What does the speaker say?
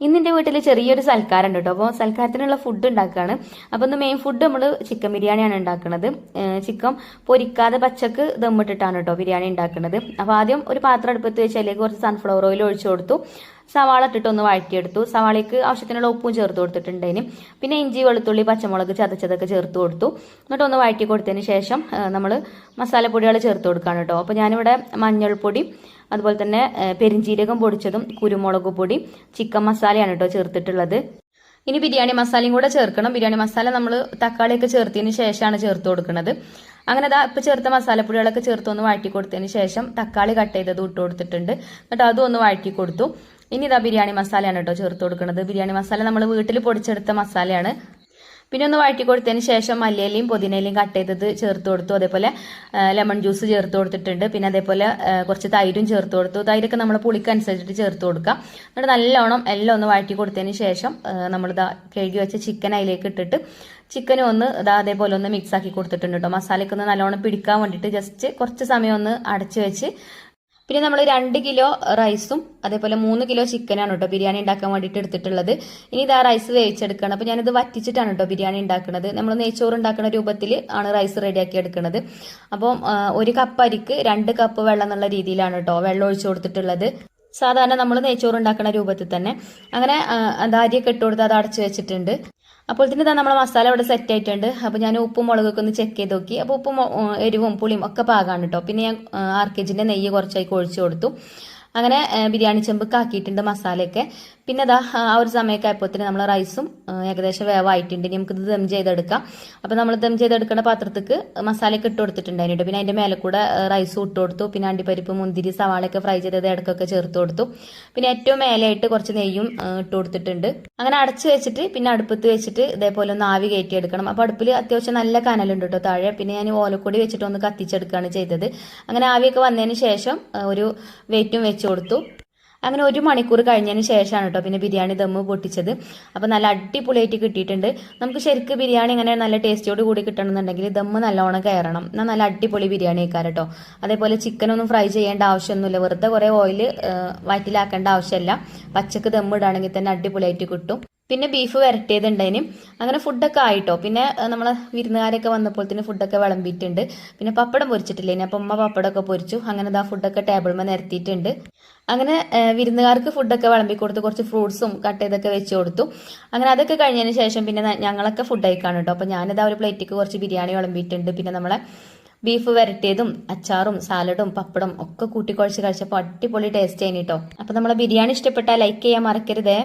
ഇന്നെൻ്റെ വീട്ടിൽ ചെറിയൊരു സൽക്കാരം ഉണ്ട് കേട്ടോ. അപ്പോൾ സൽക്കാരത്തിനുള്ള ഫുഡ് ഉണ്ടാക്കുകയാണ്. അപ്പോൾ ഇന്ന് മെയിൻ ഫുഡ് നമ്മൾ ചിക്കൻ ബിരിയാണിയാണ് ഉണ്ടാക്കുന്നത്. ചിക്കൻ പൊരിക്കാതെ പച്ചക്ക് ദമ്മിട്ടിട്ടാണ് കേട്ടോ ബിരിയാണി ഉണ്ടാക്കുന്നത്. അപ്പോൾ ആദ്യം ഒരു പാത്രം അടുപ്പത്ത് വെച്ച് അതിലേക്ക് കുറച്ച് സൺഫ്ലവർ ഓയിൽ ഒഴിച്ചു കൊടുത്തു. സവാള ഇട്ടിട്ട് ഒന്ന് വഴറ്റിയെടുത്തു. സവാളയ്ക്ക് ആവശ്യത്തിനുള്ള ഉപ്പും ചേർത്ത് കൊടുത്തിട്ടുണ്ടതിന്. പിന്നെ ഇഞ്ചി, വെളുത്തുള്ളി, പച്ചമുളക് ചതച്ചതൊക്കെ ചേർത്ത് കൊടുത്തു. എന്നിട്ട് ഒന്ന് വഴറ്റി കൊടുത്തതിന് ശേഷം നമ്മൾ മസാലപ്പൊടികൾ ചേർത്ത് കൊടുക്കുകയാണ് കേട്ടോ. അപ്പോൾ ഞാനിവിടെ മഞ്ഞൾപ്പൊടി, അതുപോലെ തന്നെ പെരിഞ്ജീരകം പൊടിച്ചതും കുരുമുളക് പൊടി, ചിക്കൻ മസാലയാണ് കേട്ടോ ചേർത്തിട്ടുള്ളത്. ഇനി ബിരിയാണി മസാലയും കൂടെ ചേർക്കണം. ബിരിയാണി മസാല നമ്മൾ തക്കാളിയൊക്കെ ചേർത്തതിന് ശേഷമാണ് ചേർത്ത് കൊടുക്കുന്നത്. അങ്ങനെ ഇപ്പൊ ചേർത്ത മസാലപ്പൊടികളൊക്കെ ചേർത്ത് ഒന്ന് വഴറ്റി കൊടുത്തതിന് ശേഷം തക്കാളി കട്ട് ചെയ്തത് ഇട്ട് കൊടുത്തിട്ടുണ്ട്. എന്നിട്ട് അതും ഒന്ന് വഴറ്റി കൊടുത്തു. ഇനി ബിരിയാണി മസാലയാണ് കേട്ടോ ചേർത്ത് കൊടുക്കുന്നത്. ബിരിയാണി മസാല നമ്മൾ വീട്ടിൽ പൊടിച്ചെടുത്ത മസാലയാണ്. പിന്നെ ഒന്ന് വഴറ്റി കൊടുത്തതിന് ശേഷം മല്ലിയിലയും പുതിനയിലയും കട്ട് ചെയ്തത് ചേർത്ത് കൊടുത്തു. അതേപോലെ ലെമൺ ജ്യൂസ് ചേർത്ത് കൊടുത്തിട്ടുണ്ട്. പിന്നെ അതേപോലെ കുറച്ച് തൈരും ചേർത്ത് കൊടുത്തു. തൈരൊക്കെ നമ്മൾ പുളിക്കനുസരിച്ചിട്ട് ചേർത്ത് കൊടുക്കാം. എന്നിട്ട് നല്ലോണം എല്ലാം ഒന്ന് വഴറ്റി കൊടുത്തതിന് ശേഷം നമ്മൾ കഴുകി വെച്ച ചിക്കൻ അതിലേക്ക് ഇട്ടിട്ട് ചിക്കനും ഒന്ന് അതേപോലെ ഒന്ന് മിക്സ് ആക്കി കൊടുത്തിട്ടുണ്ട് കേട്ടോ. മസാലയ്ക്ക് ഒന്ന് നല്ലോണം പിടിക്കാൻ വേണ്ടിയിട്ട് ജസ്റ്റ് കുറച്ച് സമയം ഒന്ന് അടച്ചു വെച്ച്. പിന്നെ നമ്മൾ 2 കിലോ റൈസും അതേപോലെ 3 കിലോ ചിക്കനാണ് കേട്ടോ ബിരിയാണി ഉണ്ടാക്കാൻ വേണ്ടിയിട്ട് എടുത്തിട്ടുള്ളത്. ഇനി ഇതാ റൈസ് വേവിച്ചെടുക്കണം. അപ്പോൾ ഞാനിത് വറ്റിച്ചിട്ടാണ് കേട്ടോ ബിരിയാണി ഉണ്ടാക്കുന്നത്. നമ്മൾ നെയ്ച്ചോറ് ഉണ്ടാക്കുന്ന രൂപത്തിൽ ആണ് റൈസ് റെഡിയാക്കി എടുക്കുന്നത്. അപ്പോൾ 1 കപ്പ് അരിക്ക് 2 കപ്പ് വെള്ളം എന്നുള്ള രീതിയിലാണ് കേട്ടോ വെള്ളം ഒഴിച്ചു കൊടുത്തിട്ടുള്ളത്. സാധാരണ നമ്മൾ നെയ്ച്ചോറ് ഉണ്ടാക്കുന്ന രൂപത്തിൽ തന്നെ. അങ്ങനെ അരിയൊക്കെ ഇട്ട് കൊടുത്ത് അത് അടച്ചു വെച്ചിട്ടുണ്ട്. അപ്പോൾ തന്നെ നമ്മളെ മസാല ഇവിടെ സെറ്റ് ആയിട്ടുണ്ട്. അപ്പോൾ ഞാൻ ഉപ്പും മുളകൊക്കെ ഒന്ന് ചെക്ക് ചെയ്ത് നോക്കി. അപ്പോൾ ഉപ്പും എരിവും പുളിയും ഒക്കെ പാകാണ് കേട്ടോ. പിന്നെ ഞാൻ RKGന്റെ നെയ്യ് കുറച്ചായി ഒഴിച്ചു കൊടുത്തു. അങ്ങനെ ബിരിയാണി ചെമ്പൊക്കെ ആക്കിയിട്ടുണ്ട് മസാലയൊക്കെ. പിന്നെ ആ ഒരു സമയമൊക്കെ ആയപ്പോഴത്തേന് നമ്മൾ റൈസും ഏകദേശം വേവായിട്ടുണ്ട്. ഇനി നമുക്കിത് ദം ചെയ്തെടുക്കാം. അപ്പോൾ നമ്മൾ ദം ചെയ്തെടുക്കുന്ന പാത്രത്തേക്ക് മസാലയൊക്കെ ഇട്ട് കൊടുത്തിട്ടുണ്ടായിരുന്നു. പിന്നെ അതിൻ്റെ മേലെ കൂടെ റൈസും ഇട്ട് കൊടുത്തു. പിന്നെ അണ്ടിപ്പരിപ്പ്, മുന്തിരി, സവാളയൊക്കെ ഫ്രൈ ചെയ്തത് ഇടക്കൊക്കെ ചേർത്ത് കൊടുത്തു. പിന്നെ ഏറ്റവും മേലെയായിട്ട് കുറച്ച് നെയ്യും ഇട്ട് കൊടുത്തിട്ടുണ്ട്. അങ്ങനെ അടച്ചു വെച്ചിട്ട് പിന്നെ അടുപ്പത്ത് വെച്ചിട്ട് ഇതേപോലെ ഒന്ന് ആവി കയറ്റിയെടുക്കണം. അപ്പോൾ അടുപ്പിൽ അത്യാവശ്യം നല്ല കനലുണ്ട് കേട്ടോ താഴെ. പിന്നെ ഞാൻ ഓലക്കൊടി വെച്ചിട്ട് ഒന്ന് കത്തിച്ചെടുക്കുകയാണ് ചെയ്തത്. അങ്ങനെ ആവിയൊക്കെ വന്നതിന് ശേഷം ഒരു വെയിറ്റും വെച്ച് കൊടുത്തു. അങ്ങനെ 1 മണിക്കൂർ കഴിഞ്ഞതിന് ശേഷമാണ് കേട്ടോ പിന്നെ ബിരിയാണി ദമ്മ് പൊട്ടിച്ചത്. അപ്പോൾ നല്ല അടിപൊളിയായിട്ട് കിട്ടിയിട്ടുണ്ട്. നമുക്ക് ശരിക്കും ബിരിയാണി അങ്ങനെ നല്ല ടേസ്റ്റോട് കൂടി കിട്ടണമെന്നുണ്ടെങ്കിൽ ദമ്മ് നല്ലോണം കയറണം. എന്നാൽ നല്ല അടിപൊളി ബിരിയാണി ആയിക്കാരം കേട്ടോ. അതേപോലെ ചിക്കനൊന്നും ഫ്രൈ ചെയ്യേണ്ട ആവശ്യമൊന്നുമില്ല. വെറുതെ കുറേ ഓയിൽ വയറ്റിലാക്കേണ്ട ആവശ്യമില്ല. പച്ചക്ക് ദമ്മ് ഇടുകയാണെങ്കിൽ തന്നെ അടിപൊളിയായിട്ട് കിട്ടും. പിന്നെ ബീഫ് വരട്ടിയതുണ്ടതിന്. അങ്ങനെ ഫുഡൊക്കെ ആയിട്ടോ. പിന്നെ നമ്മളെ വിരുന്നുകാരൊക്കെ വന്നപ്പോഴത്തേന് ഫുഡൊക്കെ വിളമ്പിയിട്ടുണ്ട്. പിന്നെ പപ്പടം പൊരിച്ചിട്ടില്ലേ, അപ്പം ഉമ്മ പപ്പടമൊക്കെ പൊരിച്ചു. അങ്ങനെ ഫുഡൊക്കെ ടേബിൾമേൽ നിരത്തിയിട്ടുണ്ട്. അങ്ങനെ വിരുന്നുകാർക്ക് ഫുഡൊക്കെ വിളമ്പി കൊടുത്ത് കുറച്ച് ഫ്രൂട്ട്സും കട്ട് ചെയ്തൊക്കെ വെച്ച് കൊടുത്തു. അങ്ങനെ അതൊക്കെ കഴിഞ്ഞതിന് ശേഷം പിന്നെ ഞങ്ങളൊക്കെ ഫുഡ് കഴിക്കാണ് കേട്ടോ. അപ്പം ഞാനിതാ ഒരു പ്ലേറ്റിക്ക് കുറച്ച് ബിരിയാണി വിളമ്പിയിട്ടുണ്ട്. പിന്നെ നമ്മളെ ബീഫ് വരട്ടിയതും അച്ചാറും സാലഡും പപ്പടം ഒക്കെ കൂട്ടിക്കുഴച്ച് കഴിച്ചപ്പോൾ അടിപൊളി ടേസ്റ്റ് ആയിന് കേട്ടോ. അപ്പം നമ്മളെ ബിരിയാണി ഇഷ്ടപ്പെട്ടാൽ ലൈക്ക് ചെയ്യാൻ മറക്കരുതേ.